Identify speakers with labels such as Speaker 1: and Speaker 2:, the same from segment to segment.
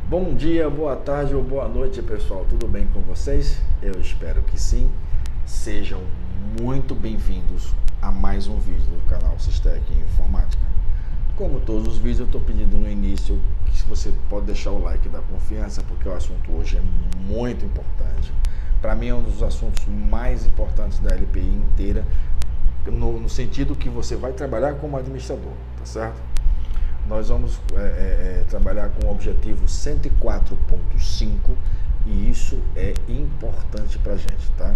Speaker 1: Bom dia, boa tarde ou boa noite, pessoal. Tudo bem com vocês? Eu espero que sim. Sejam muito bem-vindos a mais um vídeo do canal Sistec Informática. Como todos os vídeos, eu estou pedindo no início que você pode deixar o like da confiança, porque o assunto hoje é muito importante. Para mim é um dos assuntos mais importantes da LPI inteira, no sentido que você vai trabalhar como administrador, tá certo? Nós vamos trabalhar com o objetivo 104.5 e isso é importante para a gente, tá?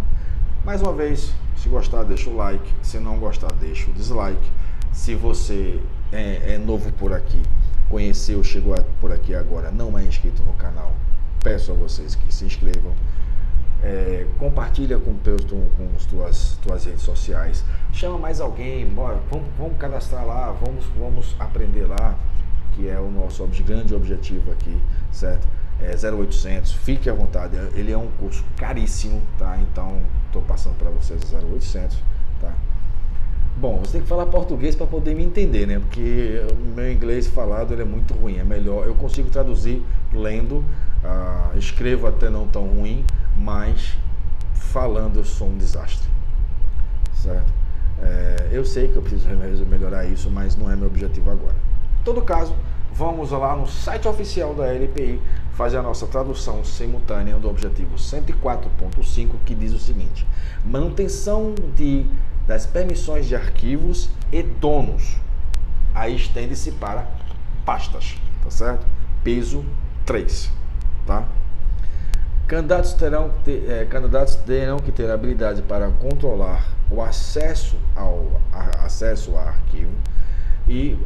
Speaker 1: Mais uma vez, se gostar, deixa o like. Se não gostar, deixa o dislike. Se você é novo por aqui, conheceu, chegou por aqui agora, não é inscrito no canal, peço a vocês que se inscrevam. Compartilha com as tuas redes sociais, chama mais alguém, bora, vamos cadastrar lá, vamos aprender lá, que é o nosso grande objetivo aqui, certo? 0800, fique à vontade, ele é um curso caríssimo, tá? Então, estou passando para vocês 0800, tá? Bom, você tem que falar português para poder me entender, né? Porque o meu inglês falado ele é muito ruim, é melhor, eu consigo traduzir lendo, escrevo até não tão ruim, mas falando eu sou um desastre, certo? Eu sei que eu preciso melhorar isso, mas não é meu objetivo agora. Em todo caso, vamos lá no site oficial da LPI fazer a nossa tradução simultânea do objetivo 104.5, que diz o seguinte: manutenção das permissões de arquivos e donos. Aí estende-se para pastas, tá certo? Peso 3, tá? Candidatos terão que ter habilidade para controlar o acesso ao arquivo e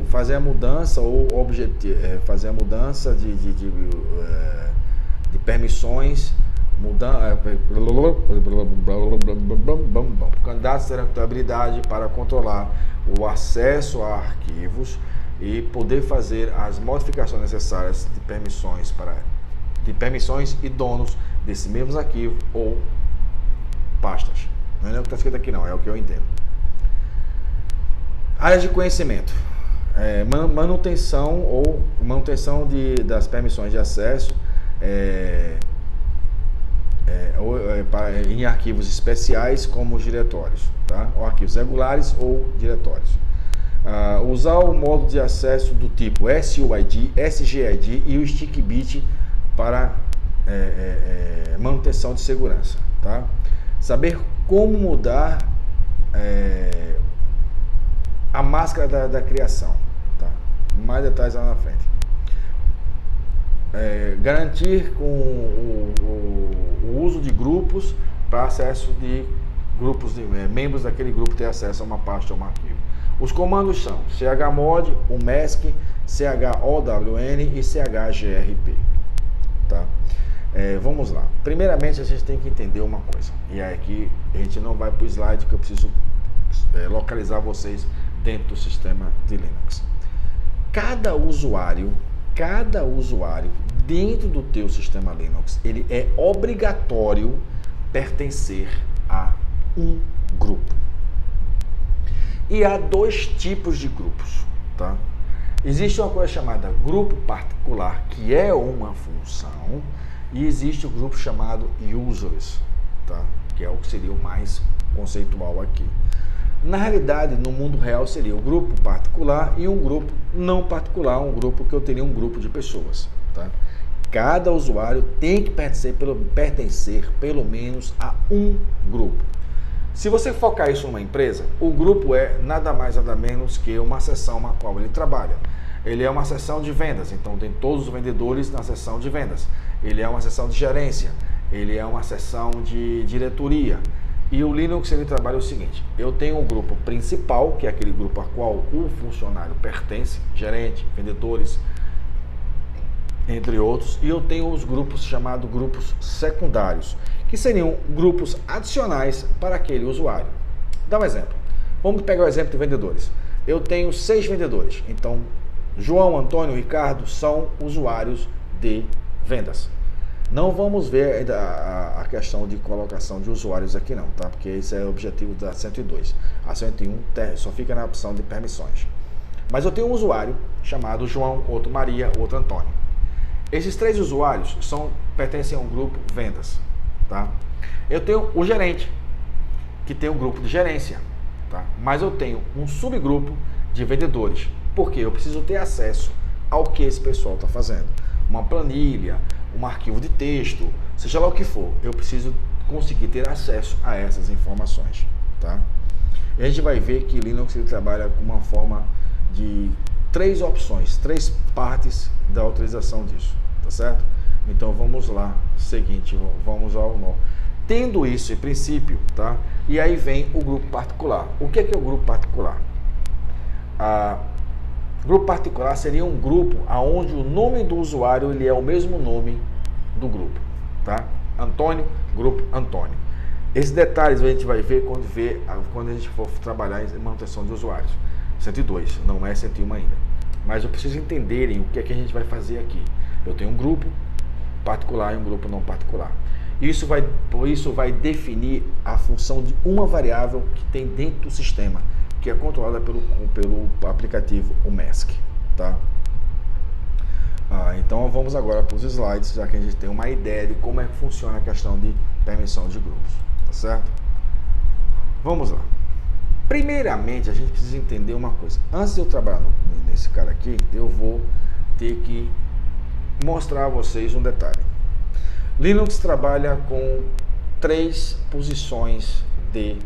Speaker 1: fazer a mudança fazer a mudança de permissões, candidatos terão que ter habilidade para controlar o acesso a arquivos e poder fazer as modificações necessárias de permissões e donos desse mesmo arquivo ou pastas. Não é o que está escrito aqui não, é o que eu entendo. Áreas de conhecimento. Manutenção das permissões de acesso em arquivos especiais como os diretórios, tá? Ou arquivos regulares ou diretórios. Usar o modo de acesso do tipo SUID, SGID e o StickBit para manutenção de segurança, tá? Saber como mudar a máscara da criação, tá? Mais detalhes lá na frente. Garantir com o uso de grupos para acesso de grupos de membros daquele grupo ter acesso a uma pasta ou um arquivo. Os comandos são chmod, umesc, chown e chgrp, tá? Vamos lá. Primeiramente a gente tem que entender uma coisa, e aqui a gente não vai para o slide que eu preciso localizar vocês dentro do sistema de Linux. Cada usuário dentro do teu sistema Linux, ele é obrigatório pertencer a um grupo. E há dois tipos de grupos, tá? Existe uma coisa chamada grupo particular, que é uma função, e existe o grupo chamado users, tá? Que é o que seria o mais conceitual aqui. Na realidade, no mundo real seria o grupo particular e um grupo não particular, um grupo que eu teria um grupo de pessoas, tá? Cada usuário tem que pertencer pelo menos a um grupo. Se você focar isso numa empresa, o grupo é nada mais nada menos que uma seção na qual ele trabalha. Ele é uma seção de vendas, então tem todos os vendedores na seção de vendas. Ele é uma seção de gerência, ele é uma seção de diretoria. E o Linux ele trabalha o seguinte: eu tenho um grupo principal, que é aquele grupo a qual o funcionário pertence, gerente, vendedores, entre outros, e eu tenho os grupos chamados grupos secundários, que seriam grupos adicionais para aquele usuário. Dá um exemplo. Vamos pegar o exemplo de vendedores. Eu tenho 6 vendedores, então João, Antônio, Ricardo são usuários de vendas. Não vamos ver a questão de colocação de usuários aqui não, tá? Porque esse é o objetivo da 102. A 101 só fica na opção de permissões. Mas eu tenho um usuário chamado João, outro Maria, outro Antônio. Esses 3 usuários pertencem a um grupo vendas, tá? Eu tenho o gerente, que tem um grupo de gerência, tá? Mas eu tenho um subgrupo de vendedores, porque eu preciso ter acesso ao que esse pessoal está fazendo. Uma planilha, um arquivo de texto, seja lá o que for, eu preciso conseguir ter acesso a essas informações, tá? E a gente vai ver que Linux ele trabalha com uma forma de 3 opções, 3 partes da utilização disso, tá certo? Então vamos lá, seguinte, vamos ao nó. Tendo isso em princípio, tá? E aí vem o grupo particular. O que é o grupo particular? Grupo particular seria um grupo onde o nome do usuário ele é o mesmo nome do grupo, tá? Antônio, grupo Antônio. Esses detalhes a gente vai ver quando a gente for trabalhar em manutenção de usuários. 102, não é 101 ainda. Mas eu preciso entenderem o que é que a gente vai fazer aqui. Eu tenho um grupo particular e um grupo não particular. Isso vai definir a função de uma variável que tem dentro do sistema, que é controlada pelo aplicativo o Mask, tá? Então vamos agora para os slides, já que a gente tem uma ideia de como é que funciona a questão de permissão de grupos, tá certo? Vamos lá. Primeiramente, a gente precisa entender uma coisa. Antes de eu trabalhar nesse cara aqui, eu vou ter que mostrar a vocês um detalhe. Linux trabalha com 3 posições de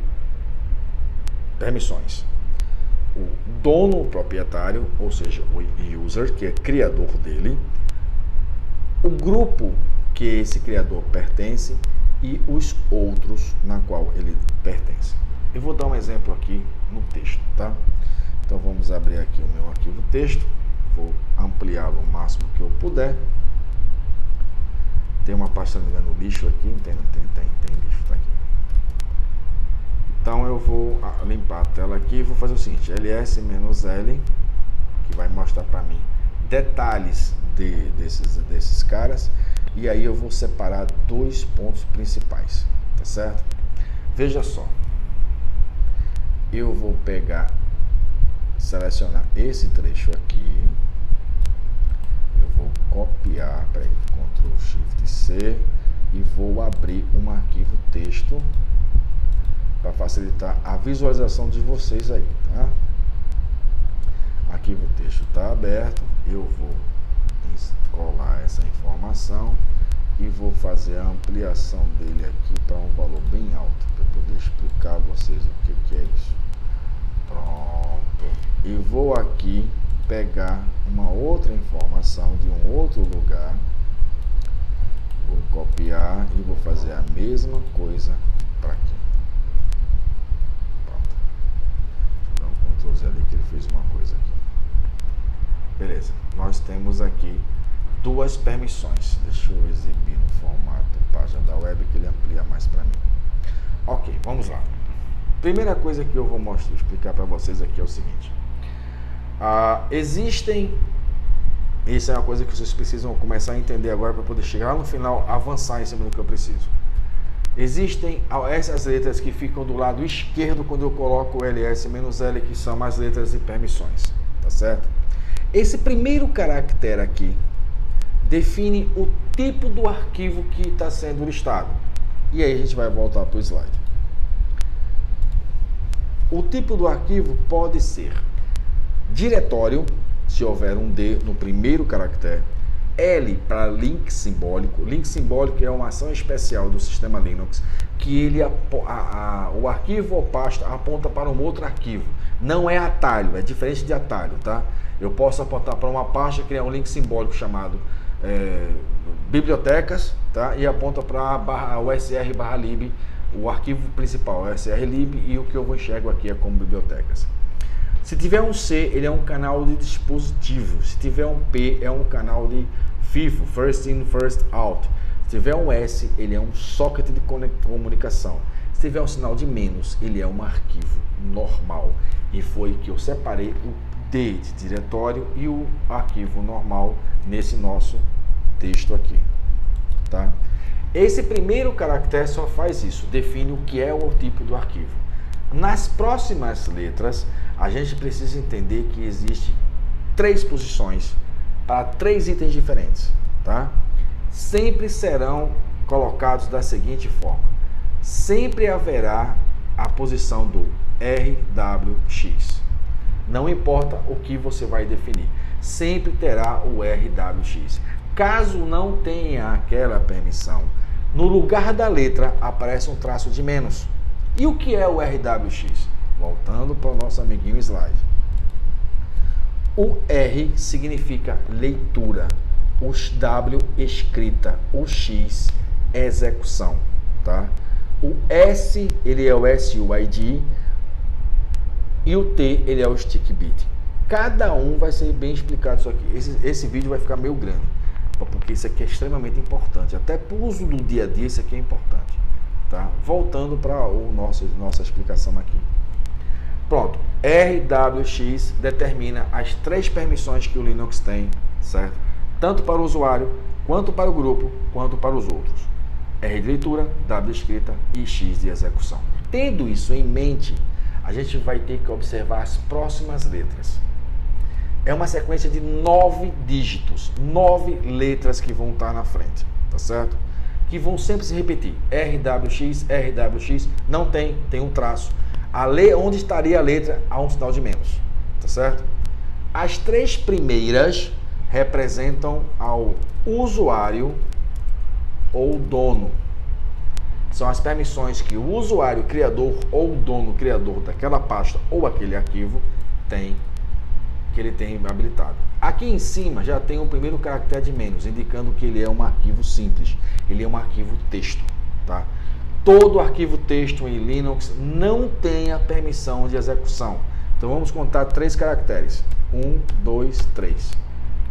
Speaker 1: permissões. O dono, o proprietário, ou seja, o user, que é criador dele, o grupo que esse criador pertence e os outros na qual ele pertence. Eu vou dar um exemplo aqui no texto, tá? Então vamos abrir aqui o meu arquivo texto, vou ampliá-lo o máximo que eu puder. Tem uma pasta no lixo aqui, tem lixo, tá aqui. Então eu vou limpar a tela aqui e vou fazer o seguinte, ls-l, que vai mostrar para mim detalhes desses caras, e aí eu vou separar 2 pontos principais, tá certo? Veja só, eu vou selecionar esse trecho aqui, eu vou copiar, Ctrl Shift C, e vou abrir um arquivo texto para facilitar a visualização de vocês aí, tá? Arquivo texto está aberto, eu vou colar essa informação e vou fazer a ampliação dele aqui para um valor bem alto, para poder explicar a vocês o que é isso. Pronto. E vou aqui pegar uma outra informação de um outro lugar, vou copiar e vou fazer a mesma coisa para aqui. Pronto. Deixa eu dar um Ctrl Z ali que ele fez uma coisa aqui. Beleza, nós temos aqui 2 permissões. Deixa eu exibir no formato página da web que ele amplia mais para mim. Ok, vamos lá. Primeira coisa que eu vou explicar para vocês aqui é o seguinte. Isso é uma coisa que vocês precisam começar a entender agora para poder chegar lá no final, avançar em cima do que eu preciso. Existem essas letras que ficam do lado esquerdo quando eu coloco o ls-l, que são as letras de permissões, tá certo? Esse primeiro caractere aqui define o tipo do arquivo que está sendo listado. E aí a gente vai voltar para o slide. O tipo do arquivo pode ser diretório, se houver um D no primeiro caractere, L para link simbólico. Link simbólico é uma ação especial do sistema Linux, que o arquivo ou pasta aponta para um outro arquivo. Não é atalho, é diferente de atalho, tá? Eu posso apontar para uma pasta, criar um link simbólico chamado bibliotecas, tá? E aponta para o usr/lib, o arquivo principal, o usr/lib, e o que eu enxergo aqui é como bibliotecas. Se tiver um C, ele é um canal de dispositivo. Se tiver um P, é um canal de FIFO, First In, First Out. Se tiver um S, ele é um socket de comunicação. Se tiver um sinal de menos, ele é um arquivo normal. E foi que eu separei o D de diretório e o arquivo normal nesse nosso texto aqui, tá? Esse primeiro caractere só faz isso, define o que é o tipo do arquivo. Nas próximas letras, a gente precisa entender que existe 3 posições para 3 itens diferentes, tá? Sempre serão colocados da seguinte forma: sempre haverá a posição do RWX. Não importa o que você vai definir, sempre terá o RWX. Caso não tenha aquela permissão, no lugar da letra aparece um traço de menos. E o que é o RWX? Voltando para o nosso amiguinho slide. O R significa leitura, o W escrita, o X execução, tá? O S, ele é o SUID e o T, ele é o stick bit. Cada um vai ser bem explicado isso aqui. Esse vídeo vai ficar meio grande, porque isso aqui é extremamente importante. Até para o uso do dia a dia, isso aqui é importante, tá? Voltando para nossa explicação aqui. Pronto, RWX determina as 3 permissões que o Linux tem, certo? Tanto para o usuário, quanto para o grupo, quanto para os outros. R de leitura, W de escrita e X de execução. Tendo isso em mente, a gente vai ter que observar as próximas letras. É uma sequência de 9 dígitos, 9 letras que vão estar na frente, tá certo? Que vão sempre se repetir. RWX, RWX, não tem um traço. Onde estaria a letra, há um sinal de menos, tá certo? As 3 primeiras representam ao usuário ou dono. São as permissões que o usuário criador ou o dono criador daquela pasta ou aquele arquivo tem, que ele tem habilitado. Aqui em cima já tem o primeiro caractere de menos, indicando que ele é um arquivo simples, ele é um arquivo texto, tá? Todo arquivo texto em Linux não tem a permissão de execução. Então vamos contar 3 caracteres. 1, 2, 3.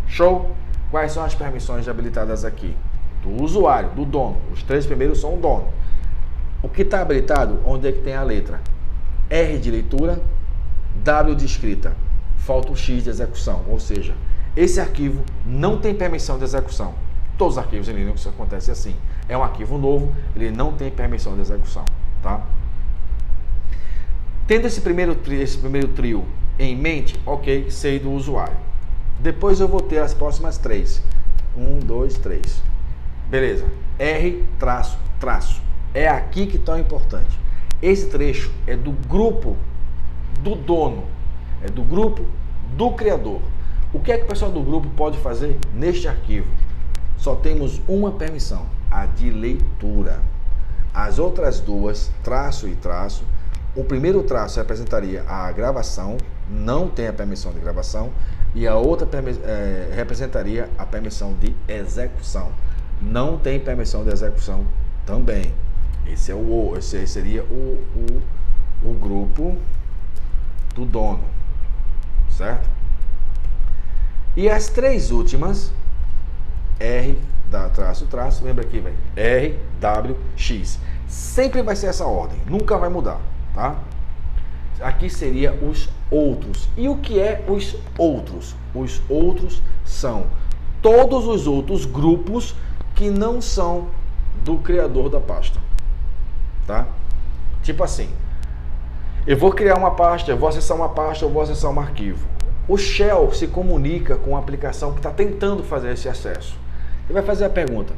Speaker 1: Show? Quais são as permissões habilitadas aqui? Do usuário, do dono. Os 3 primeiros são o dono. O que está habilitado? Onde é que tem a letra? R de leitura, W de escrita. Falta o X de execução. Ou seja, esse arquivo não tem permissão de execução. Todos os arquivos em Linux acontece assim. É um arquivo novo, ele não tem permissão de execução, tá? Tendo esse primeiro trio em mente, ok, sei do usuário. Depois eu vou ter as próximas 3. 1, 2, 3. Beleza. R, traço, traço. É aqui que está o importante. Esse trecho é do grupo do dono, é do grupo do criador. O que é que o pessoal do grupo pode fazer neste arquivo? Só temos uma permissão, a de leitura. As outras 2, traço e traço, o primeiro traço representaria a gravação, não tem a permissão de gravação, e a outra representaria a permissão de execução. Não tem permissão de execução também. Esse seria o grupo do dono, certo? E as 3 últimas, R, traço, traço, lembra aqui, velho? R, W, X. Sempre vai ser essa ordem, nunca vai mudar, tá? Aqui seria os outros. E o que é os outros? Os outros são todos os outros grupos que não são do criador da pasta, tá? Tipo assim, eu vou criar uma pasta, eu vou acessar uma pasta, eu vou acessar um arquivo. O shell se comunica com a aplicação que está tentando fazer esse acesso. Você vai fazer a pergunta: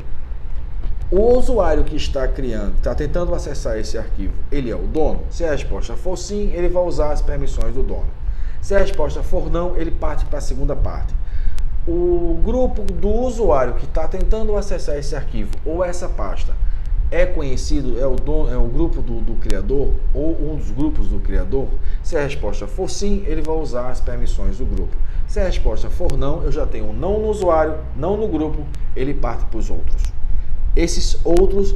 Speaker 1: o usuário que está criando, está tentando acessar esse arquivo, ele é o dono? Se a resposta for sim, ele vai usar as permissões do dono. Se a resposta for não, ele parte para a segunda parte. O grupo do usuário que está tentando acessar esse arquivo ou essa pasta é conhecido, é o grupo do criador ou um dos grupos do criador? Se a resposta for sim, ele vai usar as permissões do grupo. Se a resposta for não, eu já tenho um não no usuário, não no grupo, ele parte para os outros. Esses outros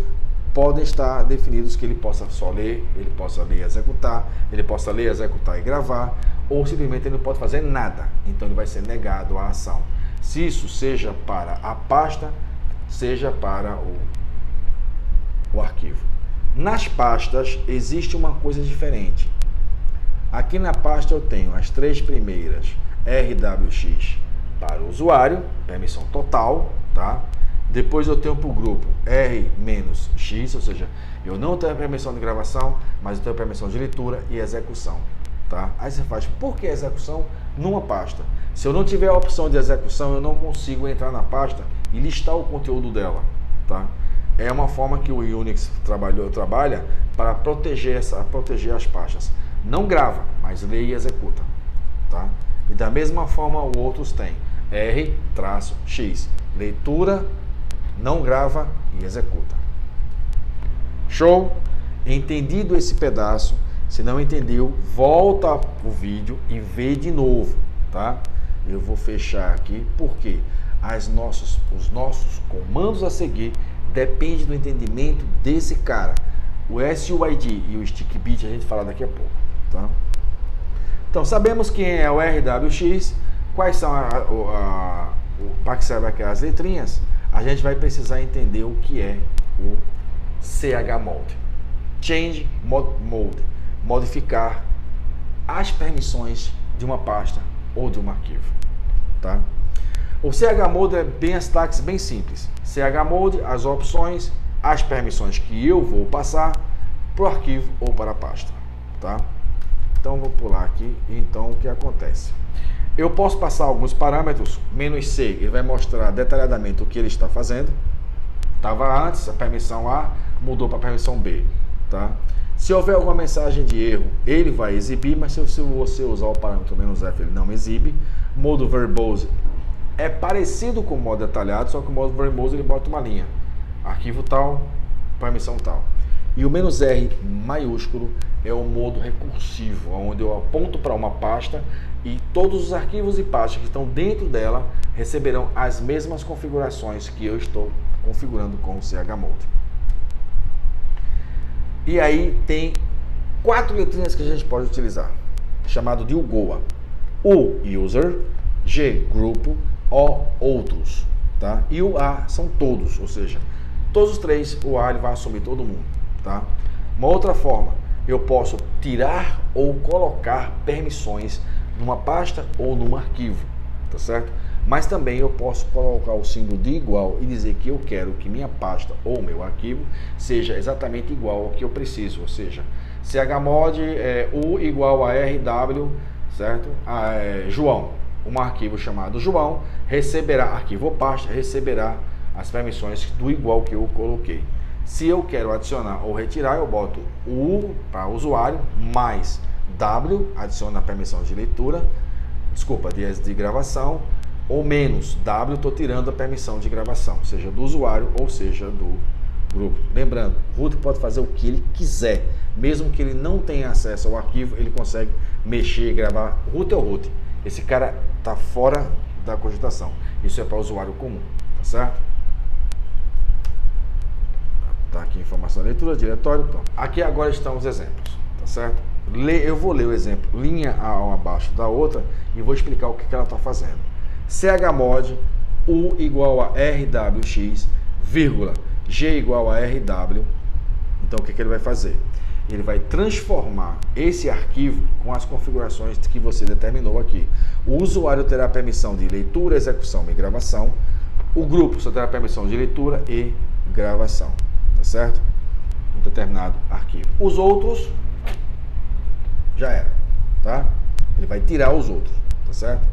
Speaker 1: podem estar definidos que ele possa só ler, ele possa ler e executar, ele possa ler, executar e gravar, ou simplesmente ele não pode fazer nada, então ele vai ser negado à ação. Se isso seja para a pasta, seja para o arquivo. Nas pastas existe uma coisa diferente. Aqui na pasta eu tenho as 3 primeiras, RWX para o usuário, permissão total, tá? Depois eu tenho para o grupo R-X, ou seja, eu não tenho permissão de gravação, mas eu tenho permissão de leitura e execução, tá? Aí você faz, por que execução? numa pasta. Se eu não tiver a opção de execução, eu não consigo entrar na pasta e listar o conteúdo dela, tá? É uma forma que o Unix trabalha para proteger as pastas. Não grava, mas lê e executa, tá? E da mesma forma, outros têm R-X, leitura, não grava e executa. Show? Entendido esse pedaço, se não entendeu, volta o vídeo e vê de novo, tá? Eu vou fechar aqui, porque os nossos comandos a seguir dependem do entendimento desse cara. O SUID e o stick bit a gente fala daqui a pouco, tá? Então, sabemos quem é o RWX, quais são para que serve aquelas letrinhas. A gente vai precisar entender o que é o chmod. Change mode, modificar as permissões de uma pasta ou de um arquivo, tá? O chmod é bem as taxas bem simples. Chmod, as opções, as permissões que eu vou passar para o arquivo ou para a pasta, tá? Então vou pular aqui. Então o que acontece? Eu posso passar alguns parâmetros. "-c", ele vai mostrar detalhadamente o que ele está fazendo. Estava antes a permissão A, mudou para a permissão B, tá? Se houver alguma mensagem de erro, ele vai exibir, mas se você usar o parâmetro "-f", ele não exibe. Modo verbose é parecido com o modo detalhado, só que o modo verbose ele bota uma linha. Arquivo tal, permissão tal. E o "-r" maiúsculo é o modo recursivo, onde eu aponto para uma pasta e todos os arquivos e pastas que estão dentro dela receberão as mesmas configurações que eu estou configurando com o chmod. E aí tem 4 letrinhas que a gente pode utilizar, chamado de UGOA. U, user, G, grupo, O, outros, tá? E o A são todos, ou seja, todos os 3, o A ele vai assumir todo mundo, tá? Uma outra forma, eu posso tirar ou colocar permissões numa pasta ou num arquivo, tá certo? Mas também eu posso colocar o símbolo de igual e dizer que eu quero que minha pasta ou meu arquivo seja exatamente igual ao que eu preciso, ou seja, chmod U igual a RW, certo? João, um arquivo chamado João receberá, arquivo ou pasta, receberá as permissões do igual que eu coloquei. Se eu quero adicionar ou retirar, eu boto U para usuário, mais W, adiciona a permissão de leitura, de gravação, ou menos W, estou tirando a permissão de gravação, seja do usuário ou seja do grupo. Lembrando, o root pode fazer o que ele quiser, mesmo que ele não tenha acesso ao arquivo, ele consegue mexer e gravar. Root é o root, esse cara está fora da cogitação, isso é para usuário comum, tá certo? Tá aqui informação, leitura, diretório, pronto. Aqui agora estão os exemplos, tá certo? Eu vou ler o exemplo linha abaixo da outra e vou explicar o que ela está fazendo. Chmod U igual a RWX, vírgula, G igual a RW. Então o que ele vai fazer? Ele vai transformar esse arquivo com as configurações que você determinou aqui. O usuário terá permissão de leitura, execução e gravação. O grupo só terá permissão de leitura e gravação, tá certo? Um determinado arquivo. Os outros já era, tá? Ele vai tirar os outros, tá certo?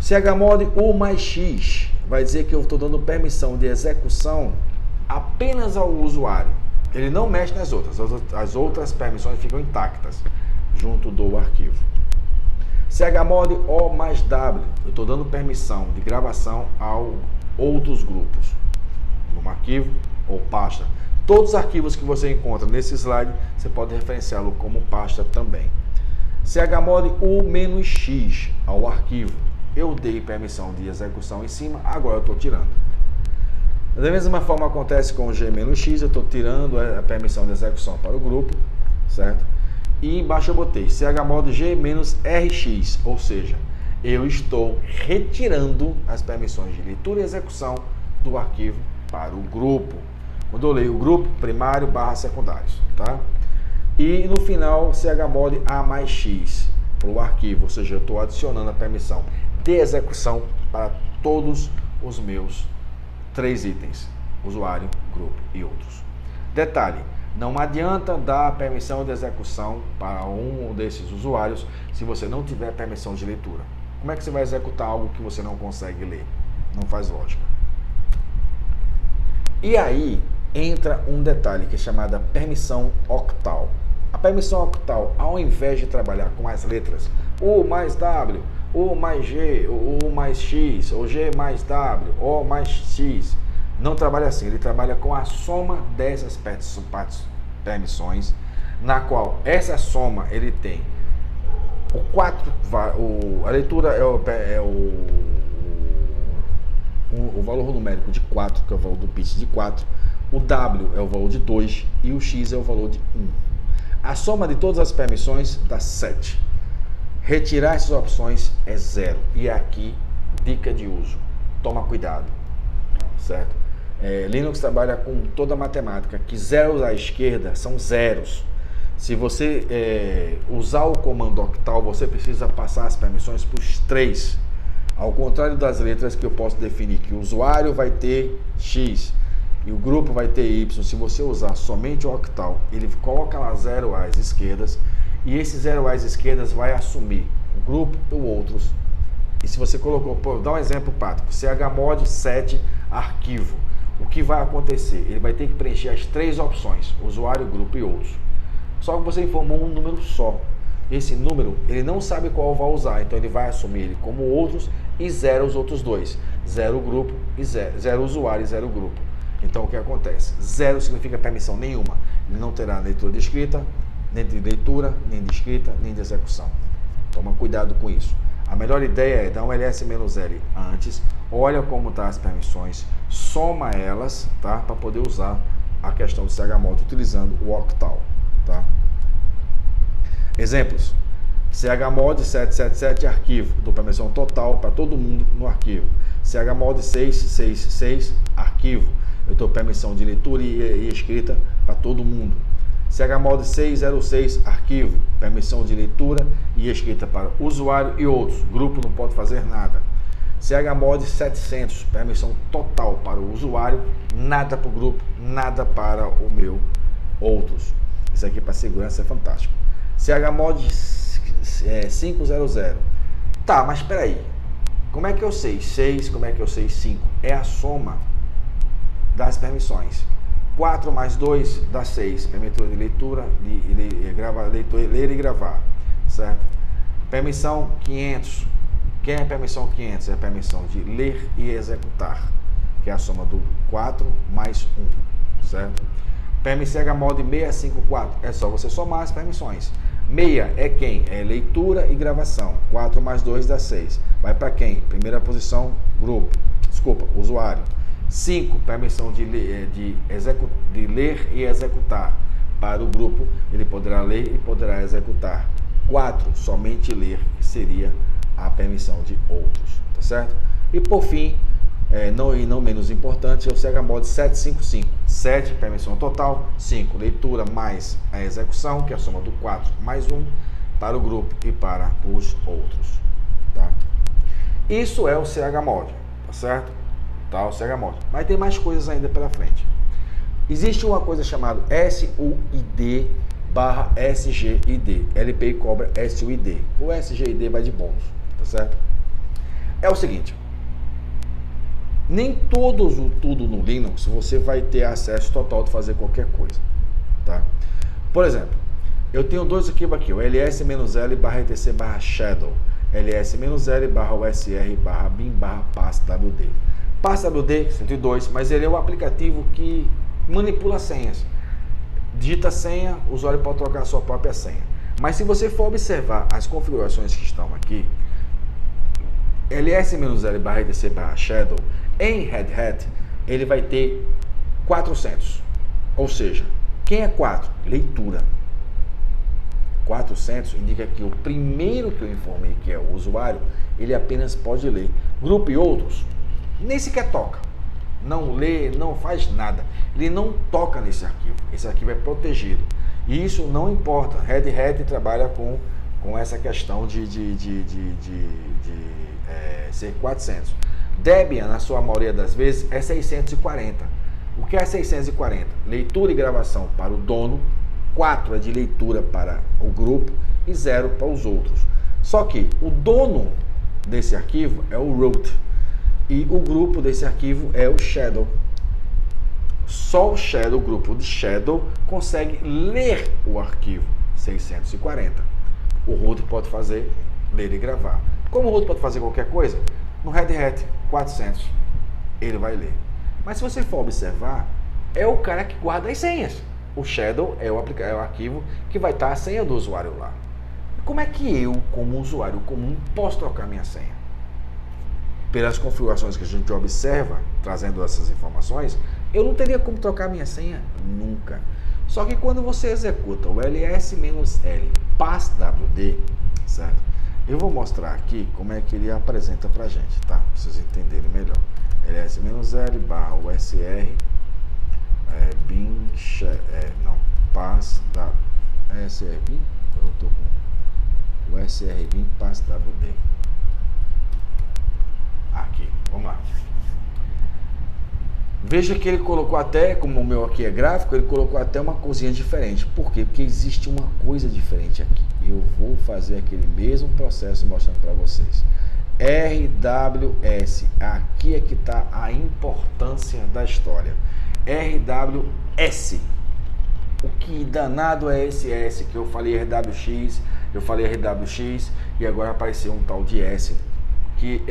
Speaker 1: Chmod U mais X vai dizer que eu estou dando permissão de execução apenas ao usuário. Ele não mexe nas outras, as outras permissões ficam intactas junto do arquivo. Chmod O mais W, eu estou dando permissão de gravação a outros grupos, num arquivo ou pasta. Todos os arquivos que você encontra nesse slide, você pode referenciá-lo como pasta também. Chmod U-X ao arquivo. Eu dei permissão de execução em cima, agora eu estou tirando. Da mesma forma acontece com o G-X, eu estou tirando a permissão de execução para o grupo, certo? E embaixo eu botei chmod G-RX, ou seja, eu estou retirando as permissõmais de leitura e execução do arquivo para o grupo. Quando eu leio o grupo, primário / secundários, tá? E no final, chmod A mais X para o arquivo, ou seja, eu estou adicionando a permissão de execução para todos os meus 3 itens, usuário, grupo e outros. Detalhe, Não adianta dar permissão de execução para um desses usuários se você não tiver permissão de leitura. Como é que você vai executar algo que você não consegue ler? Não faz lógica. E aí entra um detalhe que é chamada permissão octal. A permissão octal, ao invés de trabalhar com as letras U mais W, U mais G, U mais X, ou G mais W, O mais X, não trabalha assim. Ele trabalha com a soma dessas permissões, na qual essa soma ele tem o 4, a leitura é o valor numérico de 4, que é o valor do bit de 4, o W é o valor de 2 e o X é o valor de 1. A soma de todas as permissões dá 7. Retirar essas opções é 0. E aqui, dica de uso, toma cuidado, certo? Linux trabalha com toda a matemática, que zeros à esquerda são zeros. Se você usar o comando octal, você precisa passar as permissões para os 3. Ao contrário das letras, que eu posso definir que o usuário vai ter X e o grupo vai ter Y. Se você usar somente o octal, ele coloca lá 0 às esquerdas, e esse 0 às esquerdas vai assumir o grupo ou outros. E se você colocou, vou dar um exemplo prático, chmod 7 arquivo, o que vai acontecer? Ele vai ter que preencher as 3 opções, usuário, grupo e outros. Só que você informou um número só. Esse número, ele não sabe qual vai usar, então ele vai assumir ele como outros e 0 os outros 2. 0 grupo e 0 usuário e 0 grupo. Então o que acontece? 0 significa permissão nenhuma. Ele não terá leitura de escrita, nem de leitura, nem de escrita, nem de execução. Toma cuidado com isso. A melhor ideia é dar um ls-l antes, olha como estão as permissões, soma elas, tá? Para poder usar a questão do chmod utilizando o octal, tá? Exemplos: chmod 777 arquivo, dou permissão total para todo mundo no arquivo. Chmod 666 arquivo, eu dou permissão de leitura e escrita para todo mundo. Chmod 606 arquivo, permissão de leitura e escrita para usuário e outros, grupo não pode fazer nada. Chmod 700, permissão total para o usuário, nada para o grupo, nada para o meu outros. Isso aqui para segurança é fantástico. Chmod 500. Tá, mas espera aí. Como é que eu sei 6? Como é que eu sei 5? É a soma das permissões. 4 mais 2 dá 6. Permissão de leitura, ler e gravar, certo? Permissão 500. Quem é a permissão 500? É a permissão de ler e executar, que é a soma do 4 mais 1, certo? Permissão chmod 654, é só você somar as permissões. 6 é quem? É leitura e gravação. 4 mais 2 dá 6. Vai para quem? Primeira posição, grupo. Desculpa, usuário. 5, permissão de ler e executar. Para o grupo, ele poderá ler e poderá executar. 4, somente ler, que seria a permissão de outros. Tá certo? E por fim, não menos importante, é o chmod 755. 7, permissão total. 5, leitura mais a execução, que é a soma do 4 mais 1, para o grupo e para os outros. Tá? Isso é o chmod, tá certo? Tá, o chmod. Mas tem mais coisas ainda pela frente. Existe uma coisa chamada SUID/SGID. LPI cobra SUID. O SGID vai de bônus, tá certo? É o seguinte: nem tudo no Linux você vai ter acesso total de fazer qualquer coisa, tá? Por exemplo, eu tenho dois arquivos aqui, o ls-l/etc/shadow, ls-l/usr/bin/passwd. Passwd 102, mas ele é o aplicativo que manipula senhas. Digita a senha, o usuário pode trocar a sua própria senha. Mas se você for observar as configurações que estão aqui, ls-l/etc/shadow, em Red Hat, ele vai ter 400. Ou seja, quem é 4? Leitura. 400 indica que o primeiro que eu informei, que é o usuário, ele apenas pode ler. Grupo e outros, nem sequer toca. Não lê, não faz nada. Ele não toca nesse arquivo. Esse arquivo é protegido. E isso não importa. Red Hat trabalha com essa questão de ser 400. Debian, na sua maioria das vezes, é 640. O que é 640? Leitura e gravação para o dono, 4 é de leitura para o grupo e 0 para os outros. Só que o dono desse arquivo é o root e o grupo desse arquivo é o shadow. Só o shadow, o grupo de shadow, consegue ler o arquivo 640. O root pode fazer ler e gravar. Como o root pode fazer qualquer coisa, no Red Hat 400 ele vai ler. Mas se você for observar, é o cara que guarda as senhas. O shadow é o arquivo que vai estar a senha do usuário lá. Como é que eu, como usuário comum, posso trocar minha senha? Pelas configurações que a gente observa, trazendo essas informações, eu não teria como trocar minha senha nunca. Só que quando você executa o ls-l passwd, certo? Eu vou mostrar aqui como é que ele apresenta pra gente, tá? Pra vocês entenderem melhor. ls-l barra usr bin passwd. usr bin, eu tô com o usr bin passwd. Aqui, vamos lá. Veja que ele colocou até, como o meu aqui é gráfico, ele colocou até uma coisinha diferente. Por quê? Porque existe uma coisa diferente aqui. Eu vou fazer aquele mesmo processo mostrando para vocês. RWS, aqui é que está a importância da história. RWS. O que danado é esse S? Que eu falei RWX, e agora apareceu um tal de S, que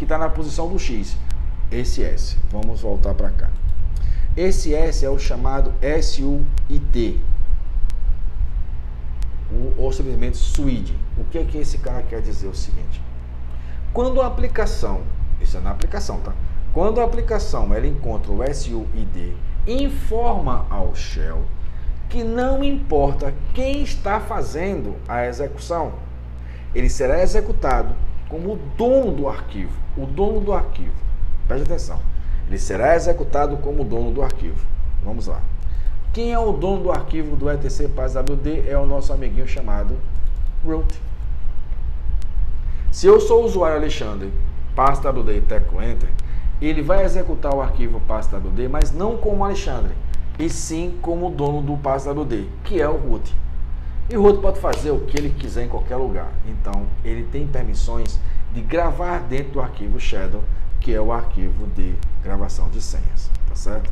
Speaker 1: está na posição do X. Esse S. Vamos voltar para cá. Esse S é o chamado SUID. Ou simplesmente SUID. O que é que esse cara quer dizer? O seguinte. Quando a aplicação, isso é na aplicação, tá? Quando a aplicação ela encontra o SUID, informa ao shell que não importa quem está fazendo a execução, ele será executado como o dono do arquivo. O dono do arquivo. Preste atenção. Ele será executado como dono do arquivo. Vamos lá. Quem é o dono do arquivo do etc passwd? É o nosso amiguinho chamado root. Se eu sou o usuário Alexandre, passwd e teco enter, ele vai executar o arquivo passwd, mas não como Alexandre, e sim como o dono do passwd, que é o root. E o root pode fazer o que ele quiser em qualquer lugar. Então, ele tem permissões de gravar dentro do arquivo shadow, que é o arquivo de gravação de senhas, tá certo?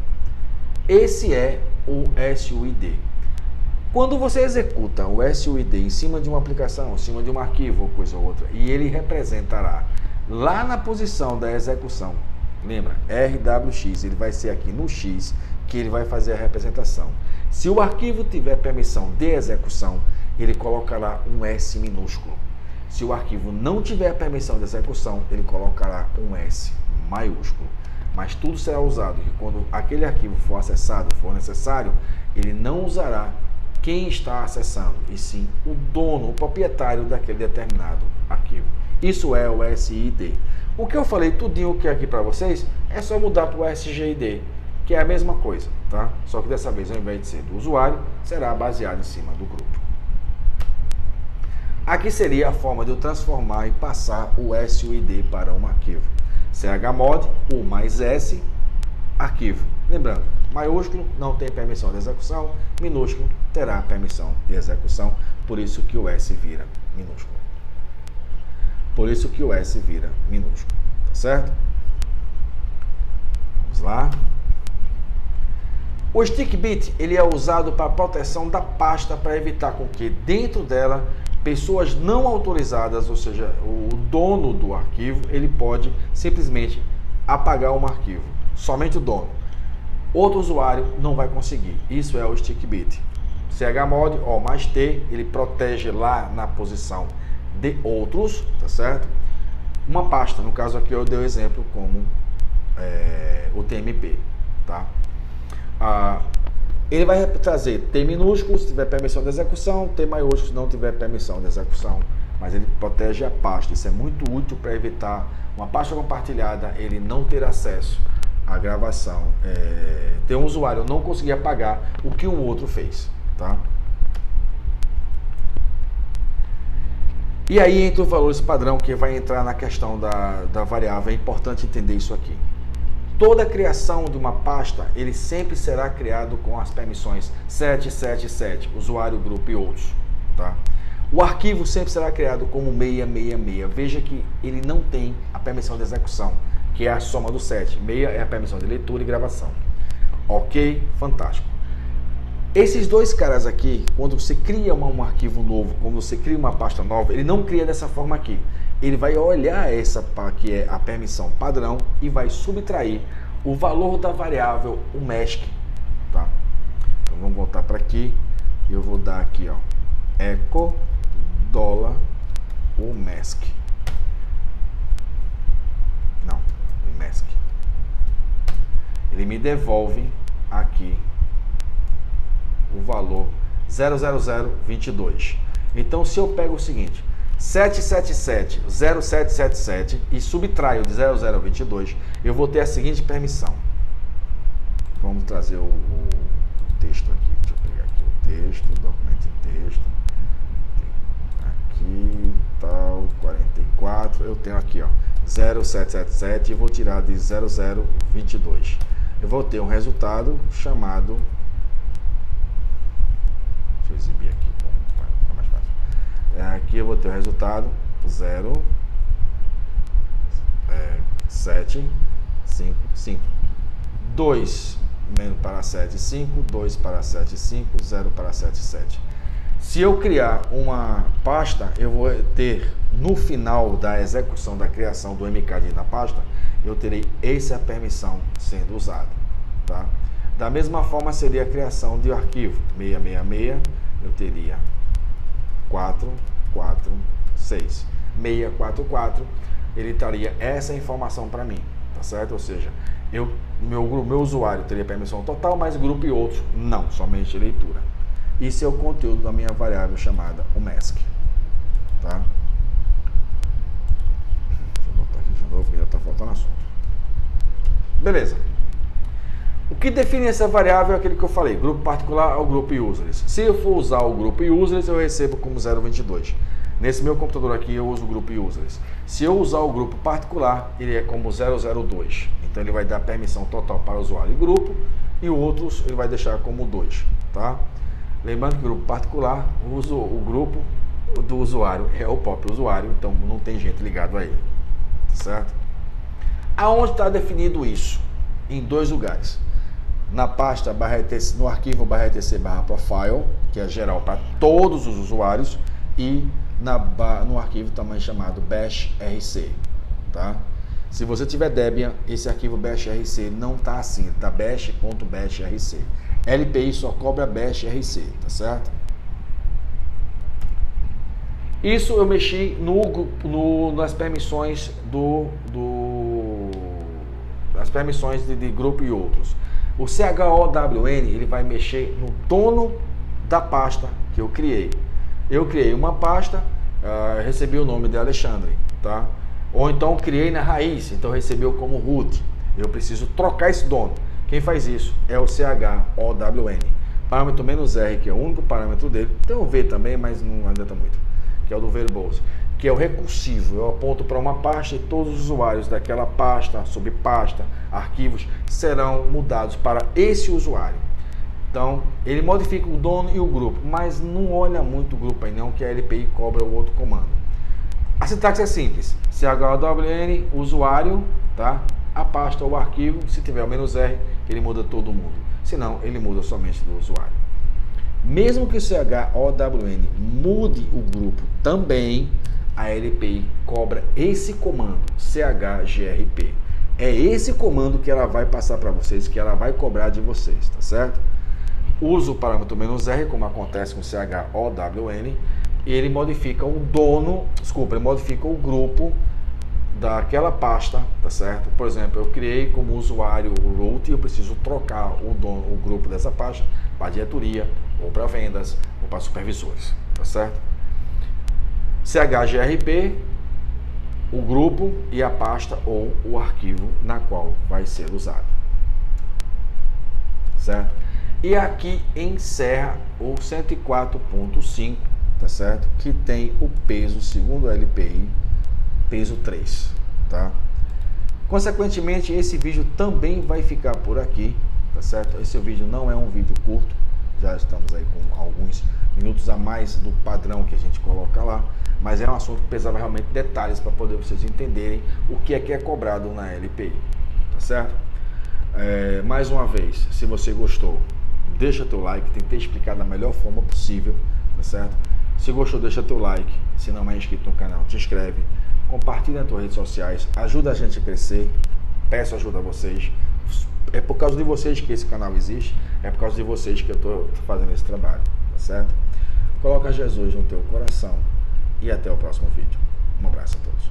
Speaker 1: Esse é o SUID. Quando você executa o SUID em cima de uma aplicação, em cima de um arquivo ou coisa ou outra, e ele representará lá na posição da execução, lembra, RWX, ele vai ser aqui no X, que ele vai fazer a representação. Se o arquivo tiver permissão de execução, ele colocará um S minúsculo. Se o arquivo não tiver permissão de execução, ele colocará um S maiúsculo. Mas tudo será usado que quando aquele arquivo for acessado, for necessário, ele não usará quem está acessando, e sim o dono, o proprietário daquele determinado arquivo. Isso é o SID. O que eu falei tudinho que é aqui para vocês é só mudar para o SGID, que é a mesma coisa, tá? Só que dessa vez, ao invés de ser do usuário, será baseado em cima do grupo. Aqui seria a forma de eu transformar e passar o SUID para um arquivo. chmod, U mais S, arquivo. Lembrando, maiúsculo não tem permissão de execução, minúsculo terá permissão de execução, por isso que o S vira minúsculo. Por isso que o S vira minúsculo, tá certo? Vamos lá. O stickbit ele é usado para proteção da pasta, para evitar com que dentro dela pessoas não autorizadas, ou seja, o dono do arquivo, ele pode simplesmente apagar um arquivo, somente o dono. Outro usuário não vai conseguir. Isso é o stickbit. chmod, O mais T, ele protege lá na posição de outros, tá certo? Uma pasta, no caso aqui eu dei o exemplo como o TMP, tá? Ele vai trazer T minúsculo se tiver permissão de execução, T maiúsculo se não tiver permissão de execução, mas ele protege a pasta. Isso é muito útil para evitar uma pasta compartilhada, ele não ter acesso à gravação, ter um usuário não conseguir apagar o que um outro fez, tá? E aí entra o valores padrão, que vai entrar na questão da variável. É importante entender isso aqui. Toda criação de uma pasta, ele sempre será criado com as permissões 777, usuário, grupo e outros, tá? O arquivo sempre será criado como 666. Veja que ele não tem a permissão de execução, que é a soma do 7. 6 é a permissão de leitura e gravação. Ok? Fantástico. Esses dois caras aqui, quando você cria um arquivo novo, quando você cria uma pasta nova, ele não cria dessa forma aqui. Ele vai olhar essa que é a permissão padrão e vai subtrair o valor da variável, o mask, tá? Então vamos voltar para aqui e eu vou dar aqui, ó, echo $, o mask. Não, o mask. Ele me devolve aqui o valor 00022. Então, se eu pego o seguinte, 777 0777 e subtraio de 0022, eu vou ter a seguinte permissão. Vamos trazer o texto aqui. Deixa eu pegar aqui o texto, documento em texto. Aqui, tal, 44. Eu tenho aqui, ó, 0777 e vou tirar de 0022. Eu vou ter um resultado chamado... Deixa eu exibir aqui, fica mais fácil. Aqui eu vou ter o resultado 7, 5, 5. 2 menos para 7, 5. 2 para 7, 5. 0 para 7, 7. Se eu criar uma pasta, eu vou ter, no final da execução da criação do mkdir na pasta, eu terei essa permissão sendo usada, tá? Da mesma forma seria a criação de arquivo 666, eu teria 446. 644, ele traria essa informação para mim, tá certo? Ou seja, meu usuário teria permissão total, mas grupo e outros não, somente leitura. Isso é o conteúdo da minha variável chamada o mask, tá? Deixa eu botar aqui de novo, que já está faltando assunto. Beleza. O que define essa variável é aquele que eu falei, grupo particular ao grupo users. Se eu for usar o grupo users, eu recebo como 022. Nesse meu computador aqui eu uso o grupo users. Se eu usar o grupo particular, ele é como 002. Então ele vai dar permissão total para o usuário e grupo, e outros ele vai deixar como 2, tá? Lembrando que o grupo particular, o grupo do usuário é o próprio usuário, então não tem gente ligado a ele, certo? Aonde está definido isso? Em dois lugares. Na pasta /etc, no arquivo /etc/profile, que é geral para todos os usuários, e no arquivo também chamado bashrc, tá? Se você tiver Debian, esse arquivo bashrc não está assim, está bash.bashrc. LPI só cobra bashrc, tá certo? Isso eu mexi nas permissões as permissões de grupo e outros. O CHOWN, ele vai mexer no dono da pasta que eu criei. Eu criei uma pasta, recebi o nome de Alexandre, tá? Ou então criei na raiz, então recebeu como root. Eu preciso trocar esse dono. Quem faz isso é o CHOWN. Parâmetro "-r", que é o único parâmetro dele. Tem o V também, mas não adianta muito. Que é o do verbose, que é o recursivo. Eu aponto para uma pasta e todos os usuários daquela pasta, subpasta, arquivos, serão mudados para esse usuário. Então, ele modifica o dono e o grupo, mas não olha muito o grupo aí não, que a LPI cobra o outro comando. A sintaxe é simples. CHOWN, usuário, tá? A pasta ou arquivo, se tiver o "-r", ele muda todo mundo. Se não, ele muda somente do usuário. Mesmo que o CHOWN mude o grupo também, a LPI cobra esse comando, chgrp. É esse comando que ela vai passar para vocês, que ela vai cobrar de vocês, tá certo? Usa o parâmetro "-r", como acontece com o CHOWN, e ele modifica o dono, ele modifica o grupo daquela pasta, tá certo? Por exemplo, eu criei como usuário o root e eu preciso trocar o grupo dessa pasta para diretoria, ou para vendas, ou para supervisores, tá certo? CHGRP, o grupo e a pasta ou o arquivo na qual vai ser usado, certo? E aqui encerra o 104.5, tá certo? Que tem o peso, segundo a LPI, peso 3, tá? Consequentemente, esse vídeo também vai ficar por aqui, tá certo? Esse vídeo não é um vídeo curto, já estamos aí com alguns minutos a mais do padrão que a gente coloca lá, mas é um assunto que precisava realmente de detalhes para poder vocês entenderem o que é cobrado na LPI, tá certo? Mais uma vez, se você gostou, deixa teu like, tentei explicar da melhor forma possível, tá certo? Se gostou, deixa teu like, se não é inscrito no canal, te inscreve, compartilha nas tuas redes sociais, ajuda a gente a crescer, peço ajuda a vocês, é por causa de vocês que esse canal existe, é por causa de vocês que eu estou fazendo esse trabalho, tá certo? Coloca Jesus no teu coração e até o próximo vídeo. Um abraço a todos.